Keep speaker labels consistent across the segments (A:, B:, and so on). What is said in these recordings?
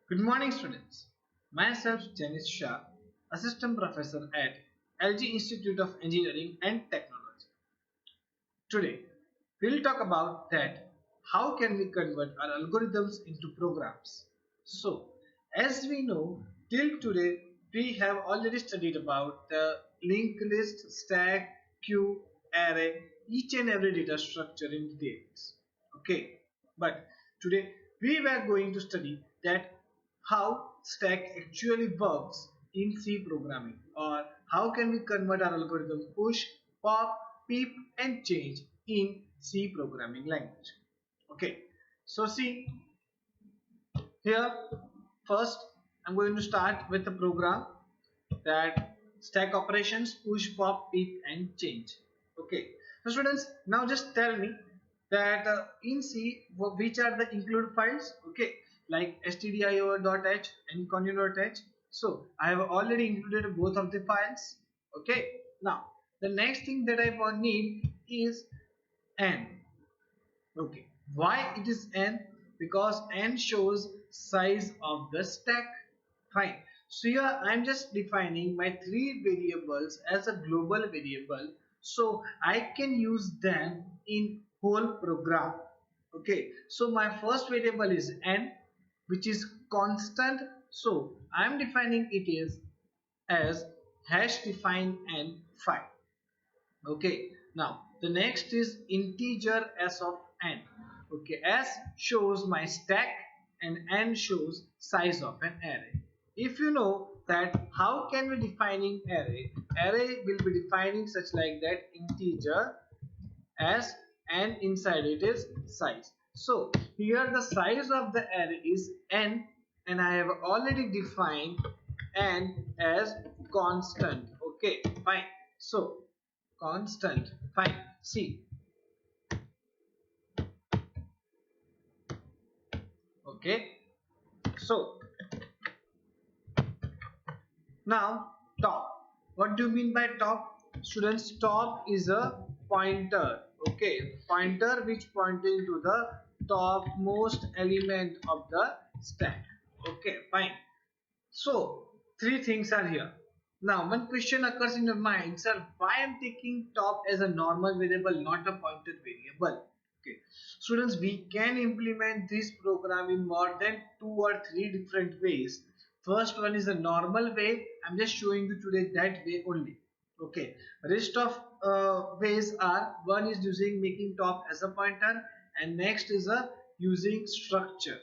A: Good morning, students. Myself, Janice Shah, Assistant Professor at LG Institute of Engineering and Technology. Today, we'll talk about that how can we convert our algorithms into programs. So, as we know, till today, we have already studied about the linked list, stack, queue, array, each and every data structure in details. Okay, but today we were going to study that how stack actually works in C programming, or how can we convert our algorithm push, pop, peep and change in C programming language. Okay, so see here, first I'm going to start with the program that stack operations push, pop, peep and change. Okay, so students, now just tell me that in C which are the include files. Okay, like stdio.h and conio.h. So I have already included both of the files. Okay, now the next thing that I want need is n. Okay, why it is n? Because n shows size of the stack. Fine. So here I am just defining my three variables as a global variable, so I can use them in whole program. Okay, so my first variable is n, which is constant, so I am defining it is as hash define n 5. Okay, now the next is integer s of n. Okay, s shows my stack and n shows size of an array. If you know that how can we defining array will be defining such like that integer s and inside it is size. So here the size of the array is n and I have already defined n as constant. Okay, fine. So constant, fine. See, okay, so now top, what do you mean by top? Students, top is a pointer. Okay, pointer which pointing to the topmost element of the stack. Okay, fine. So three things are here. Now one question occurs in your mind, sir, why I am taking top as a normal variable, not a pointed variable? Okay, students, we can implement this program in more than two or three different ways. First one is a normal way. I'm just showing you today that way only. Okay, rest of ways are, one is using making top as a pointer, and next is a using structure,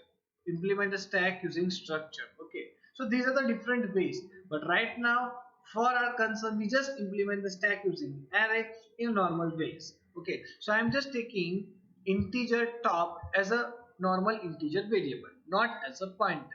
A: implement a stack using structure. Okay, so these are the different ways, but right now for our concern we just implement the stack using array in normal ways. Okay, so I'm just taking integer top as a normal integer variable, not as a pointer.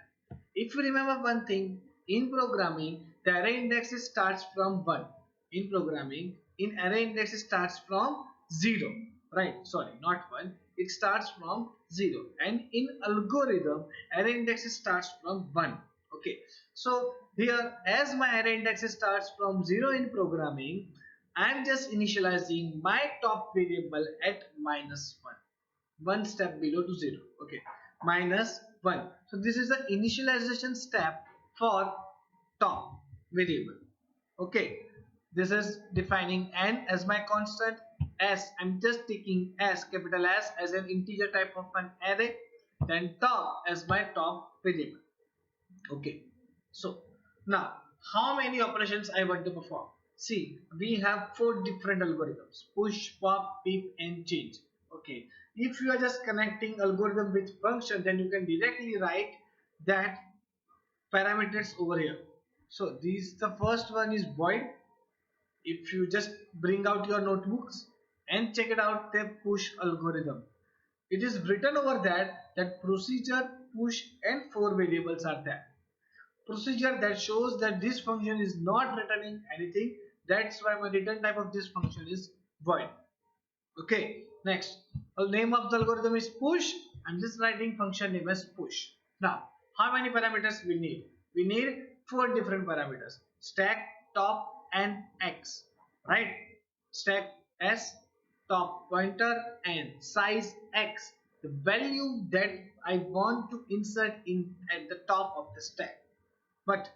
A: If you remember one thing, in programming the array index starts from 1. In programming, in array index starts from 0, right? Sorry, not 1, it starts from 0, and in algorithm array index starts from 1. Okay, so here as my array index starts from 0 in programming, I am just initializing my top variable at -1, one step below to 0. Okay, -1. So this is the initialization step for top variable. Okay, this is defining n as my constant. S, I'm just taking s, capital S, as an integer type of an array, then top as my top variable. Okay, so now how many operations I want to perform? See, we have four different algorithms: push, pop, peep and change. Okay, if you are just connecting algorithm with function, then you can directly write that parameters over here. So these, the first one is void. If you just bring out your notebooks and check it out, the push algorithm, it is written over that procedure, push and four variables are there. Procedure that shows that this function is not returning anything, that's why my return type of this function is void. Okay, next, the name of the algorithm is push. I'm just writing function name as push. Now how many parameters we need? We need four different parameters: stack, top and x, right? Stack s, top pointer and size x. the value that I want to insert in at the top of the stack. But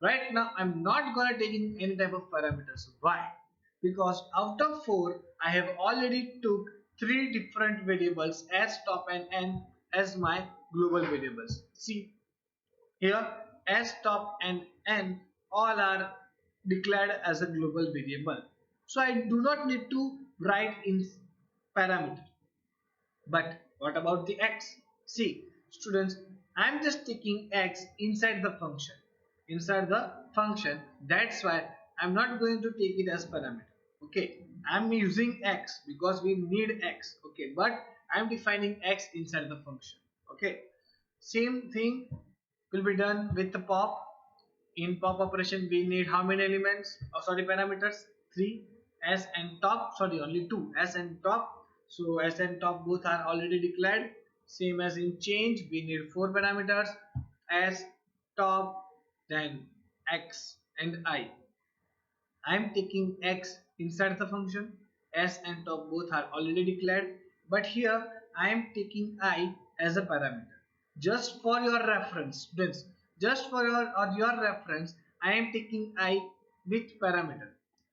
A: right now I'm not gonna take in any type of parameters. Why? Because out of 4 I have already took 3 different variables as top and n as my global variables. See here, as top and n all are declared as a global variable. So I do not need to write in parameter. But what about the x? See, students, I am just taking x inside the function. Inside the function, that's why I am not going to take it as parameter. Okay, I am using x because we need x. Okay, but I am defining x inside the function. Okay, same thing will be done with the pop. In pop operation, we need how many elements? Oh, sorry, parameters. 3. S and top. Sorry, only 2. S and top. So S and top both are already declared. Same as in change, we need 4 parameters. S, top, then X and I. I am taking x inside the function. S and top both are already declared, but here I am taking I as a parameter. Just for your reference, students, just for your reference, I am taking I with parameter.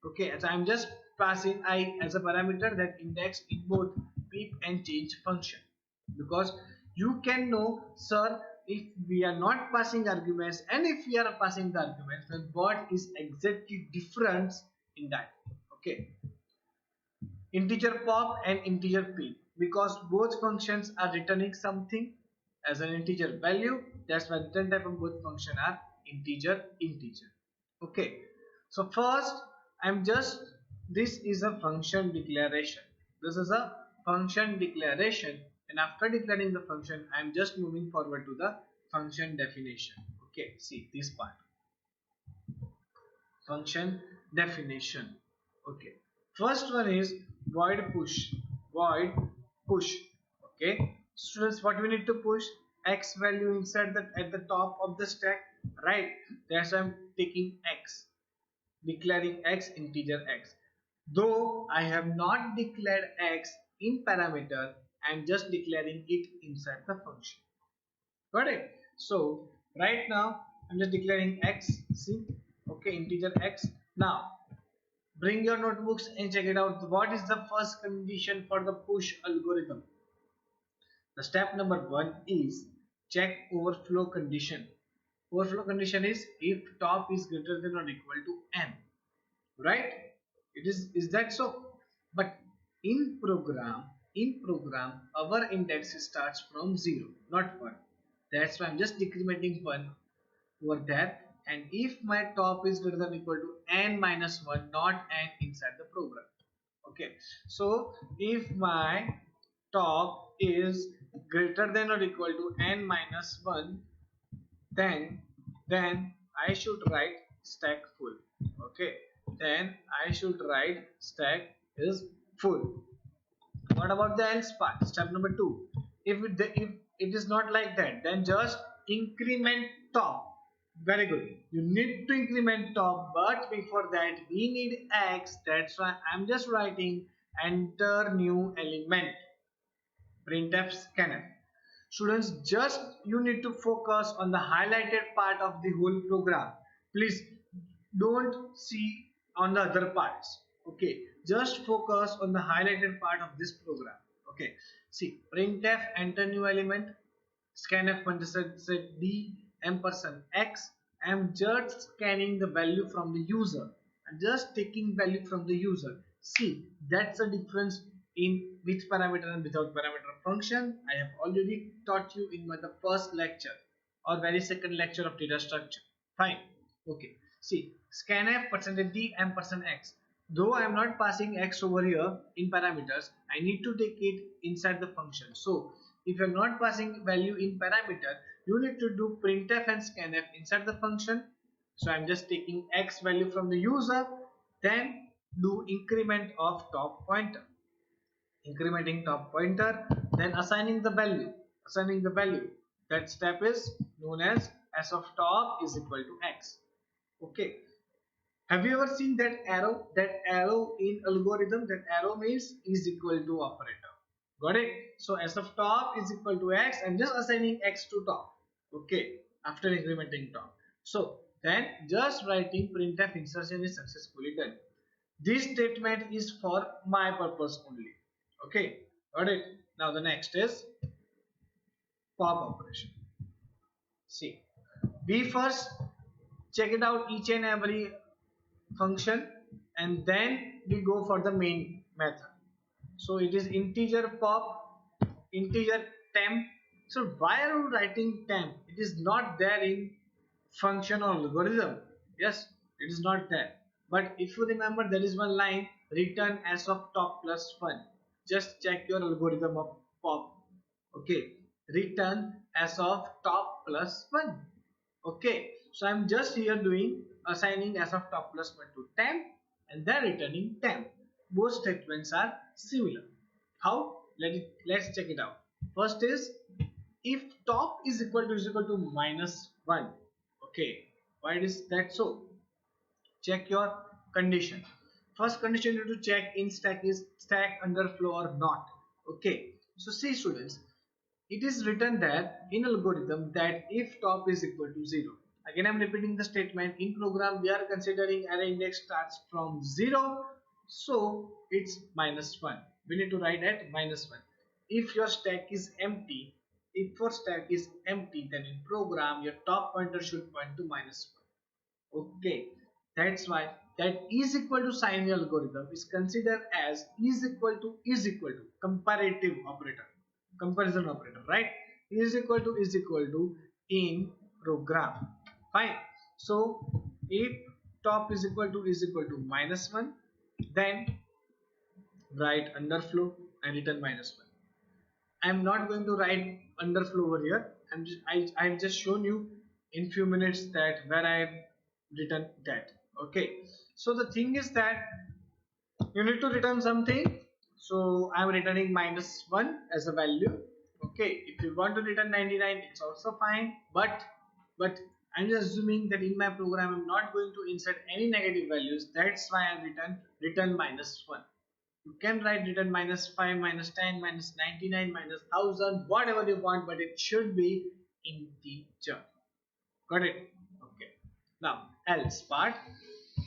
A: Okay, so I am just passing I as a parameter that indexed in both peep and change function, because you can know, sir, if we are not passing arguments and if we are passing the arguments, then what is exactly difference in that. Okay, integer pop and integer peep, because both functions are returning something as an integer value. That's why return type of both function are integer. Okay, so first I'm just, this is a function declaration. This is a function declaration, and after declaring the function I'm just moving forward to the function definition. Okay, see this part, function definition. Okay, first one is void push. Okay, students, what we need to push? X value inside the at the top of the stack, right? That's why I'm taking x, declaring x integer x. Though I have not declared x in parameter, I'm just declaring it inside the function. Got it? So right now I'm just declaring x. See, okay, integer x. Now bring your notebooks and check it out. What is the first condition for the push algorithm? The step number 1 is check overflow condition. Overflow condition is if top is greater than or equal to n, right? It is that so? But in program our index starts from 0, not 1. That's why I'm just decrementing 1 over there. And if my top is greater than or equal to n minus 1, not n inside the program. Okay, so if my top is greater than or equal to n minus 1, then I should write stack full. Okay, then I should write stack is full. What about the else part? Step number 2, if it is not like that, then just increment top. Very good, you need to increment top, but before that we need x. That's why I'm just writing enter new element, printf scanf. Students, just you need to focus on the highlighted part of the whole program. Please don't see on the other parts. Okay, just focus on the highlighted part of this program. Okay, see, printf enter new element, scanf set d ampersand x. I am just scanning the value from the user and just taking value from the user. See, that's the difference in with parameter and without parameter function. I have already taught you in the first lecture or very second lecture of data structure. Fine. Okay, see, scanf percentage d ampersand x. Though I am not passing x over here in parameters, I need to take it inside the function. So if you are not passing value in parameter, you need to do printf and scanf inside the function. So I'm just taking x value from the user, then do increment of top pointer, incrementing top pointer, then assigning the value. That step is known as s of top is equal to x. Okay, have you ever seen that arrow? That arrow in algorithm, that arrow means is equal to operator. Got it? So s of top is equal to x. I'm just assigning x to top. Okay, after incrementing top. So then just writing printf insertion is successfully done. This statement is for my purpose only. Okay, got it? Now the next is pop operation. See, we first check it out each and every function, and then we go for the main method. So it is integer pop, integer temp. So why are you writing temp? It is not there in function or algorithm. Yes, it is not there. But if you remember, there is one line, return as of top plus 1. Just check your algorithm of pop. Okay, return as of top plus 1. Okay, so I'm just here doing assigning as of top plus 1 to temp and then returning temp. Both statements are similar. How? Let's check it out. First is if top is equal to minus 1. Okay, why is that so? Check your condition. First condition you need to check in stack is stack underflow or not. Okay, so see students, it is written that in algorithm that if top is equal to 0. Again I'm repeating the statement. In program we are considering array index starts from 0, so it's minus 1. We need to write at minus 1. If your stack is empty, if your stack is empty, then in program your top pointer should point to minus 1. Okay, that's why that is equal to sign algorithm is considered as is equal to comparative operator, comparison operator, right? Is equal to in program. Fine. So if top is equal to minus 1, then write underflow and return minus 1. I'm not going to write underflow over here. I've just shown you in few minutes that where I've written that. Okay. So the thing is that you need to return something. So I'm returning minus 1 as a value. Okay. If you want to return 99, it's also fine. But I'm just assuming that in my program I'm not going to insert any negative values. That's why I return minus 1. You can write return minus 5, minus 10, minus 99, minus 1000, whatever you want, but it should be integer. Got it? Okay. Now, else part.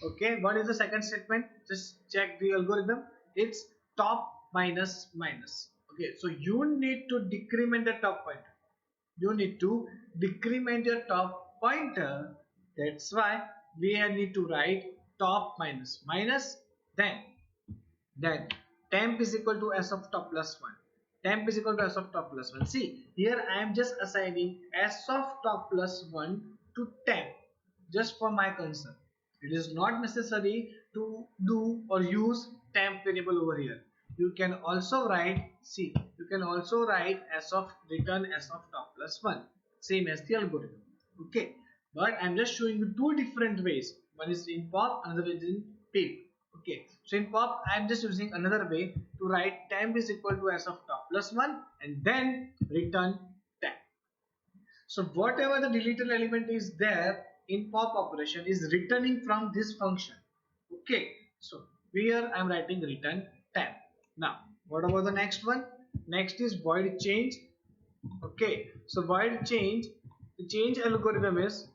A: Okay, what is the second statement? Just check the algorithm. It's top minus minus. Okay, so you need to decrement the top pointer. You need to decrement your top pointer. That's why we need to write top minus minus, then temp is equal to s of top plus 1. Temp is equal to s of top plus 1. See, here I am just assigning s of top plus 1 to temp just for my concern. It is not necessary to do or use temp variable over here. You can also write, see, you can also write s of return s of top plus 1, same as the algorithm. Okay, but I'm just showing you two different ways. One is in pop, another is in peep. Okay, so in pop I am just using another way to write temp is equal to s of top plus 1 and then return temp. So whatever the deleted element is there in pop operation is returning from this function. Okay, so here I am writing return temp. Now what about the next one? Next is void change. Okay, so void change, the change algorithm is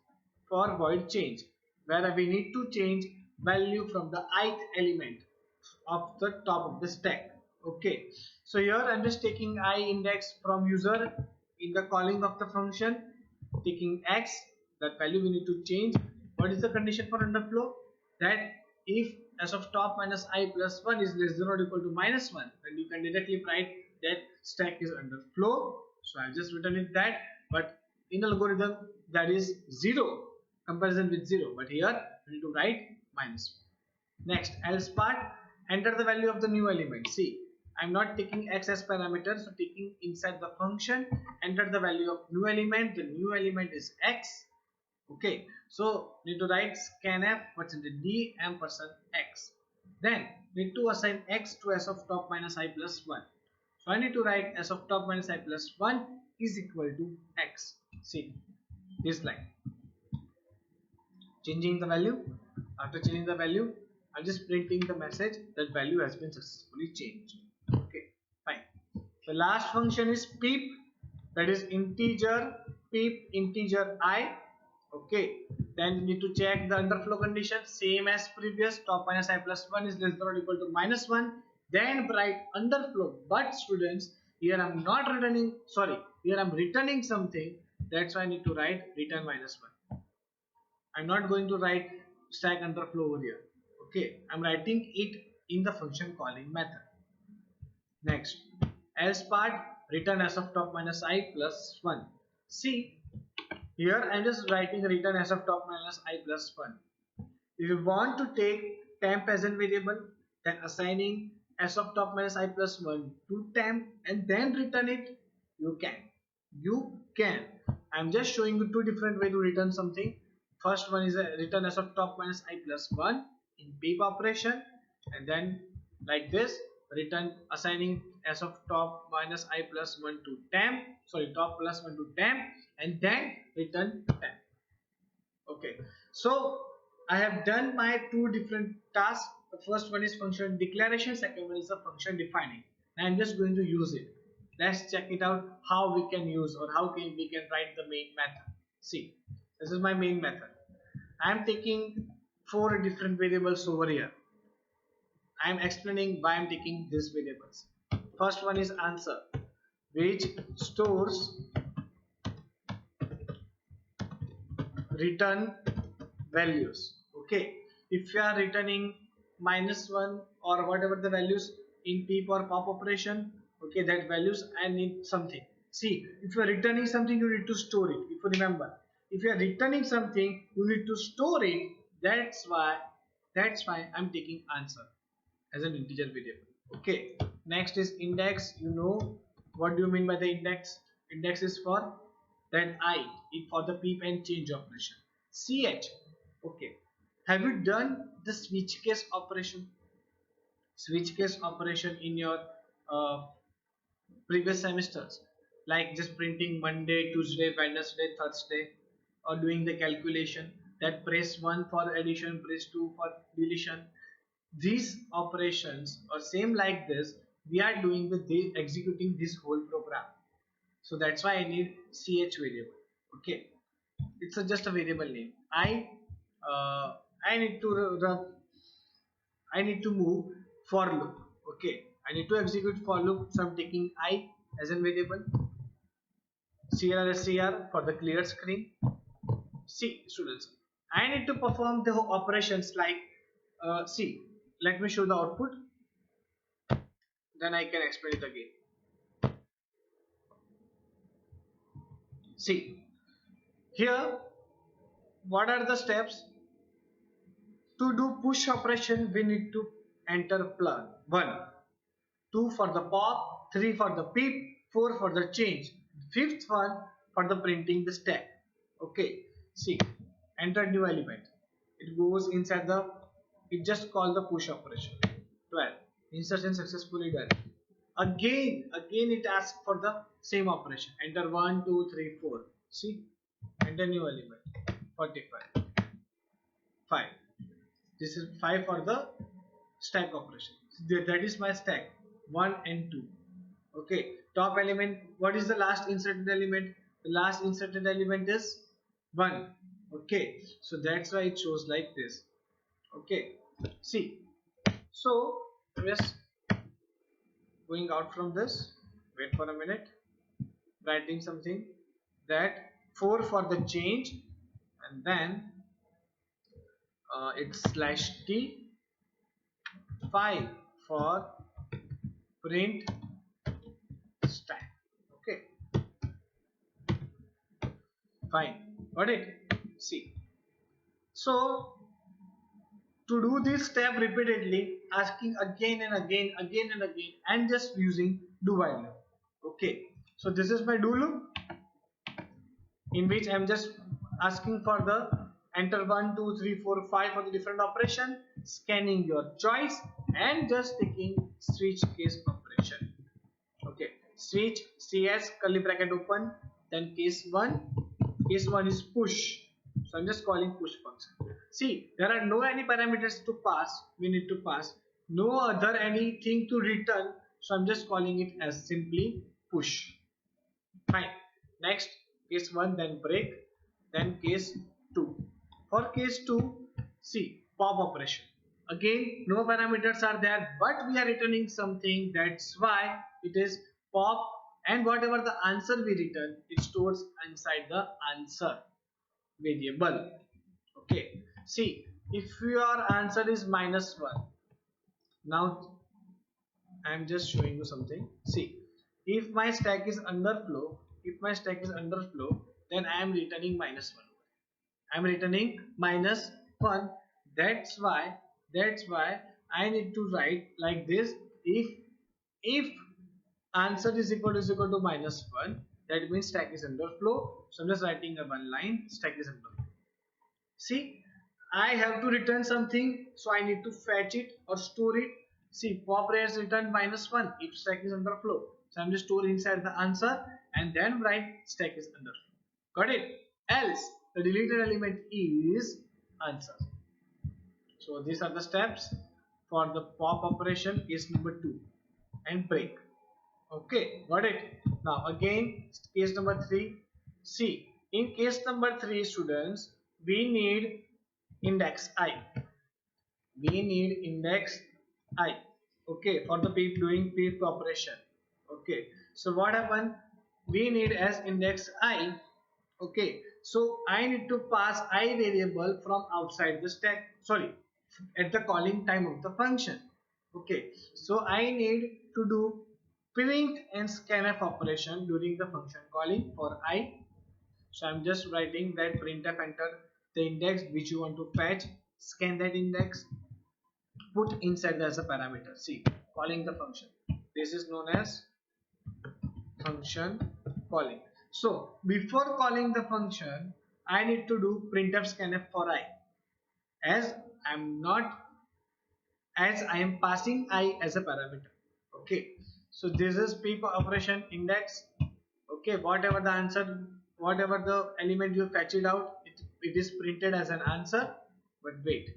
A: for void change, where we need to change value from the ith element of the top of the stack. Okay, so here I'm just taking I index from user in the calling of the function, taking x, that value we need to change. What is the condition for underflow? That if s of top minus I plus 1 is less than or equal to minus 1, then you can directly write that stack is underflow. So I just written it that, but in algorithm that is 0, comparison with 0, but here we need to write minus 1. Next, else part, enter the value of the new element. See, I'm not taking x as parameter, so taking inside the function, enter the value of new element. The new element is x. Okay, so need to write scanf percentage d ampersand x. Then need to assign x to s of top minus I plus 1. So I need to write s of top minus I plus 1 is equal to x. See this line. Changing the value. After changing the value, I'm just printing the message that value has been successfully changed. Okay, fine. The last function is peep, that is integer peep integer I. Okay, then you need to check the underflow condition, same as previous, top minus I plus 1 is less than or equal to -1. Then write underflow. But students, here I'm not returning, sorry, here I'm returning something. That's why I need to write return -1. I'm not going to write stack underflow over here. Okay, I'm writing it in the function calling method. Next, else part, return as of top minus I plus 1. See, here I'm just writing return as of top minus I plus 1. If you want to take temp as a variable, then assigning as of top minus I plus 1 to temp and then return it, you can. You can. I'm just showing you two different ways to return something. First one is a return as of top minus I plus 1 in peep operation, and then like this, return assigning as of top minus I plus 1 to temp, sorry, top plus 1 to temp, and then return temp. Okay, so I have done my two different tasks. The first one is function declaration, second one is the function defining. And I'm just going to use it. Let's check it out how we can use or how we can write the main method. See, this is my main method. I'm taking four different variables over here. I'm explaining why I'm taking these variables. First one is answer, which stores return values. Okay, if you are returning -1 or whatever the values in peep or pop operation, okay, that values I need something. See, if you are returning something, you need to store it. If you remember, if you are returning something, you need to store it. That's why I'm taking answer as an integer variable. Okay, next is index. You know what do you mean by the index? Index is for that I, for the peep and change operation. Ch, okay, have you done the switch case operation? Switch case operation in your uh, previous semesters, like just printing Monday, Tuesday, Wednesday, Thursday, or doing the calculation that press 1 for addition, press 2 for deletion. These operations are same like this. We are doing with the executing this whole program. So that's why I need ch variable. Okay, it's just a variable name. I need to run, I need to move for loop. Okay, I need to execute for loop. So I'm taking I as a variable, cr for the clear screen. See, students, I need to perform the operations like see. Let me show the output. Then I can explain it again. See, here, what are the steps? To do push operation, we need to enter plug 1, 2 for the pop, 3 for the peep, 4 for the change, 5th one for the printing the stack. Okay, see, enter new element. It goes inside the, it just call the push operation. 12, insertion successfully done. Again it asks for the same operation. Enter 1, 2, 3, 4. See, enter new element. 45. 5. This is 5 for the stack operation. That is my stack 1 and 2. Okay, top element. What is the last inserted element? The last inserted element is 1. Okay, so that's why it shows like this. Okay, see, so just going out from this, wait for a minute, writing something that 4 for the change, and then it's /t, 5 for print stack. Okay, fine, got it. See, so to do this step repeatedly, asking again and again and just using do while loop. Okay, so this is my do loop in which I'm just asking for the enter 1, 2, 3, 4, 5 for the different operation, scanning your choice and just taking switch case operation. Okay, switch cs curly bracket open, then case 1 is push, so I'm just calling push function. See, there are no any parameters to pass, we need to pass no other anything to return, So I'm just calling it as simply push. Fine. Next, case 1, then break, then case 2. For case 2, see, pop operation. Again, no parameters are there, but we are returning something. That's why it is pop, and whatever the answer we return, it stores inside the answer variable. Okay. See, if your answer is -1, now I'm just showing you something. See, if my stack is underflow, then I am returning -1. I'm returning -1. That's why, I need to write like this. If answer is equal to -1, that means stack is underflow. So I'm just writing a one line, stack is underflow. See, I have to return something, so I need to fetch it or store it. See, pop rares return -1 if stack is underflow. So I'm just storing inside the answer and then write stack is underflow. Got it? Else the deleted element is answer. So these are the steps for the pop operation, case number 2, and break. Okay, got it. Now again, case number 3. See, in case number 3, students, we need index I. Okay, for the peep, doing peep operation. Okay, so what happened? We need as index I. Okay, so I need to pass I variable from outside the stack. Sorry, at the calling time of the function. Okay, so I need to do print and scanf operation during the function calling for I. So I'm just writing that printf enter the index which you want to fetch, scan that index, put inside as a parameter. See, calling the function. This is known as function calling. So before calling the function, I need to do printf scanf for I, as I am passing I as a parameter. Okay, so this is peep operation index. Okay, whatever the answer, whatever the element you fetch it out, it is printed as an answer. But wait,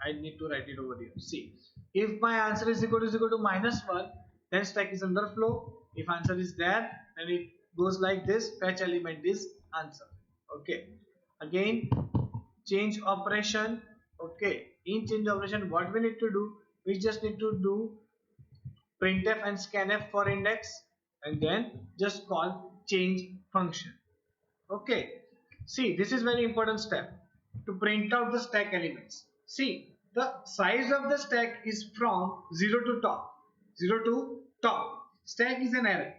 A: I need to write it over here. See, if my answer is equal to -1, then stack is underflow. If answer is there, then it goes like this. Fetch element is answer. Okay. Again, change operation. Okay. In change operation, what we need to do? We just need to do printf and scanf for index, and then just call change function. Okay, see, this is very important step to print out the stack elements. See, the size of the stack is from 0 to top. Stack is an array.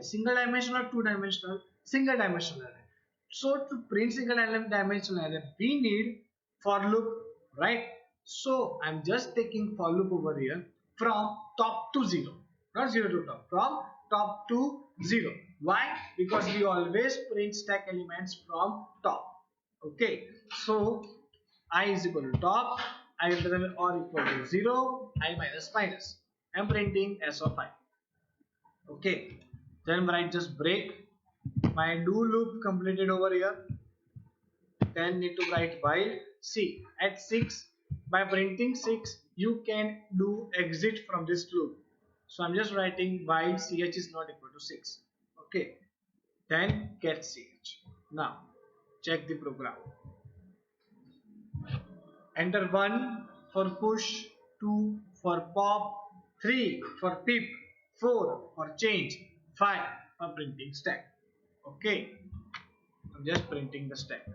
A: Single dimensional, two dimensional, single dimensional array. So to print single dimensional array, we need for loop, right? So I'm just taking for loop over here from top to 0, not 0 to top, from top to 0. Why? Because we always print stack elements from top. Okay, so I is equal to top, I greater than or equal to 0, I minus minus. I'm printing s of I. Okay, then when I just break, my do loop completed over here. Then need to write while. See, at 6, by printing 6, you can do exit from this loop. So I'm just writing while ch is not equal to 6. Okay, then get ch. Now check the program. Enter 1 for push, 2 for pop, 3 for peep, 4 for change, 5 for printing stack. Okay, I'm just printing the stack.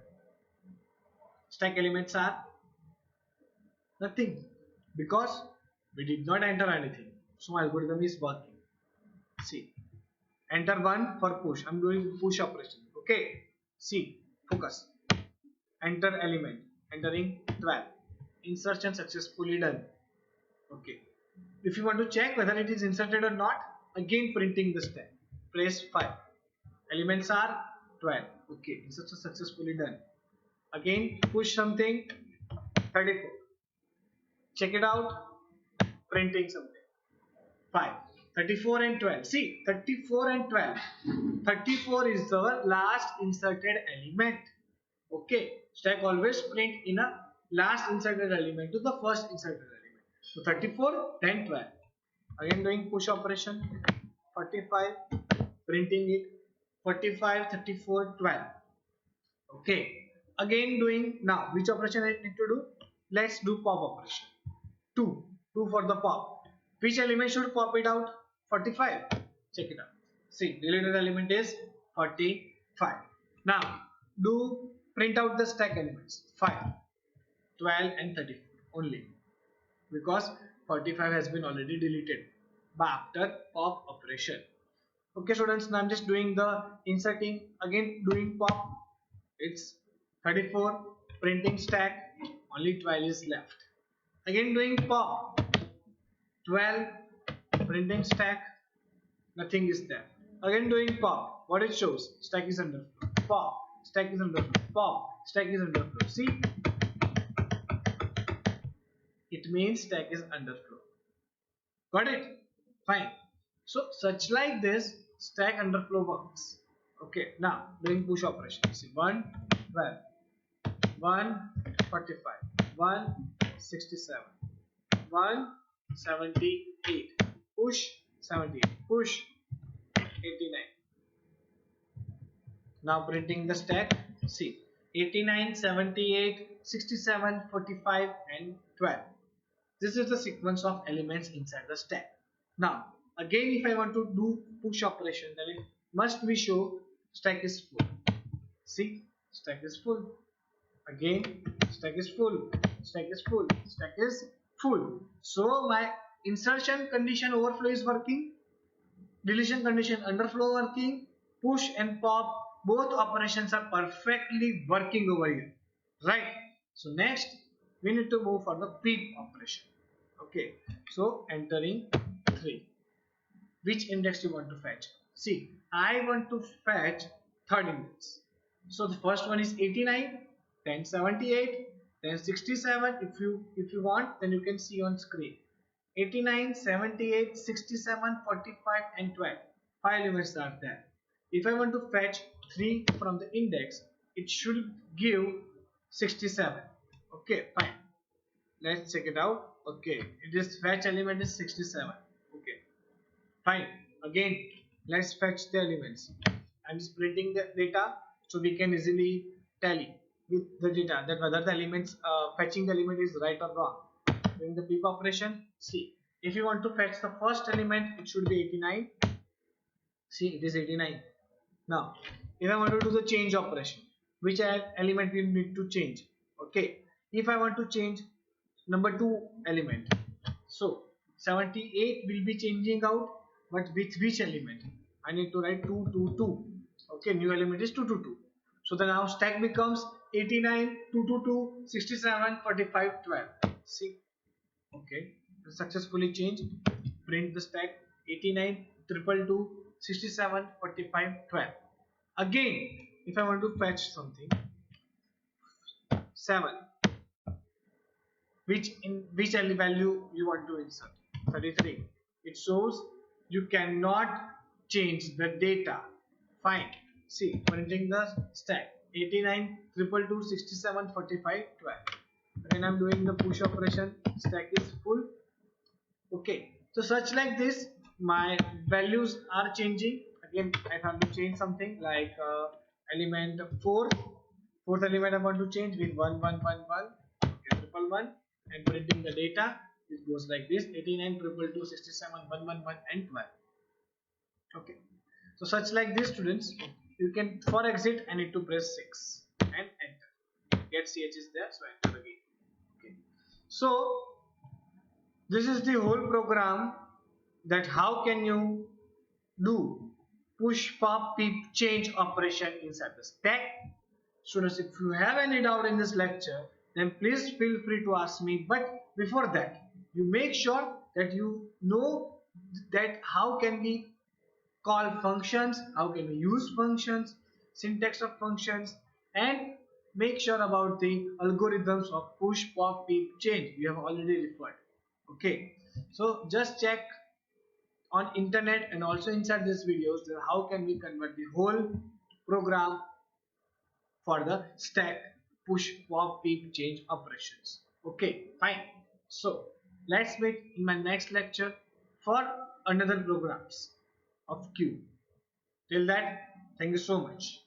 A: Stack elements are nothing because we did not enter anything. So algorithm is working. See, enter 1 for push. I'm doing push operation. Okay, see, focus. Enter element, entering 12. Insertion successfully done. Okay, if you want to check whether it is inserted or not, again printing the stack. Press 5. Elements are 12. Okay, insertion successfully done. Again push something, 34. Check it out, printing something, 5. 34 and 12. See, 34 and 12. 34 is the last inserted element. Okay, stack always print in a last inserted element to the first inserted element. So 34, then 12. Again doing push operation, 45, printing it, 45, 34, 12. Okay, again doing, now which operation I need to do? Let's do pop operation. 2, 2 for the pop. Which element should pop it out? 45. Check it out. See, deleted element is 45. Now do print out the stack elements, 5, 12 and 34 only, because 45 has been already deleted by after pop operation. Okay students, now I'm just doing the inserting, again doing pop, it's 34, printing stack, only 12 is left. Again doing pop, 12, printing stack, nothing is there. Again doing pop, what it shows? Stack is underflow. Pop, stack is underflow. Pop, stack is underflow. See, it means stack is underflow. Got it? Fine. So such like this, stack underflow works. Okay, now doing push operation. See, 1, 12, 1, 45, 1, 67, 1, 78, push 78, push 89. Now printing the stack. See, 89, 78, 67, 45 and 12. This is the sequence of elements inside the stack. Now again, if I want to do push operation, then it must be show stack is full. See, stack is full. Again, stack is full, stack is full, stack is full. So my insertion condition overflow is working, deletion condition underflow working, push and pop both operations are perfectly working over here, right? So next we need to move for the peep operation. Okay, so entering 3, which index you want to fetch? See, I want to fetch third index. So the first one is 89, then 78, then 67. If you want, then you can see on screen. 89, 78, 67, 45 and 12. 5 elements are there. If I want to fetch 3 from the index, it should give 67. Okay, fine. Let's check it out. Okay, it is fetch element is 67. Okay, fine. Again, let's fetch the elements. I'm splitting the data so we can easily tally with the data that whether the elements fetching the element is right or wrong. During the peep operation, see, if you want to fetch the first element, it should be 89. See, it is 89. Now, if I want to do the change operation, which element we need to change? Okay, if I want to change number 2 element, so 78 will be changing out, but with which element? I need to write 2, 2, 2. Okay, new element is 2, 2, 2. So the now stack becomes 89, 2, 2, 2, 67, 45, 12. See, okay, successfully changed. Print the stack, 89, 222, 67, 45, 12. Again, if I want to fetch something, 7, which value you want to insert? 33. It shows you cannot change the data. Fine. See, printing the stack, 89, 222, 67, 45, 12. When I'm doing the push operation, stack is full. Okay, so such like this, my values are changing. Again, I have to change something like element 4. Fourth element I want to change with 1, 1, 1, 1. Okay, triple 1, and printing the data. It goes like this: 89, 222, 67, 111 and 12. Okay, so such like this, students, you can, for exit I need to press 6 and enter. Get ch is there, so enter again. Okay, so this is the whole program, that how can you do push pop peep change operation inside the stack. Students, if you have any doubt in this lecture, then please feel free to ask me. But before that, you make sure that you know that how can we call functions, how can we use functions, syntax of functions, and make sure about the algorithms of push pop peep change we have already referred. Okay, so just check on internet and also inside these videos that how can we convert the whole program for the stack push pop peep change operations. Okay, fine. So let's meet in my next lecture for another programs of Q. Till that, thank you so much.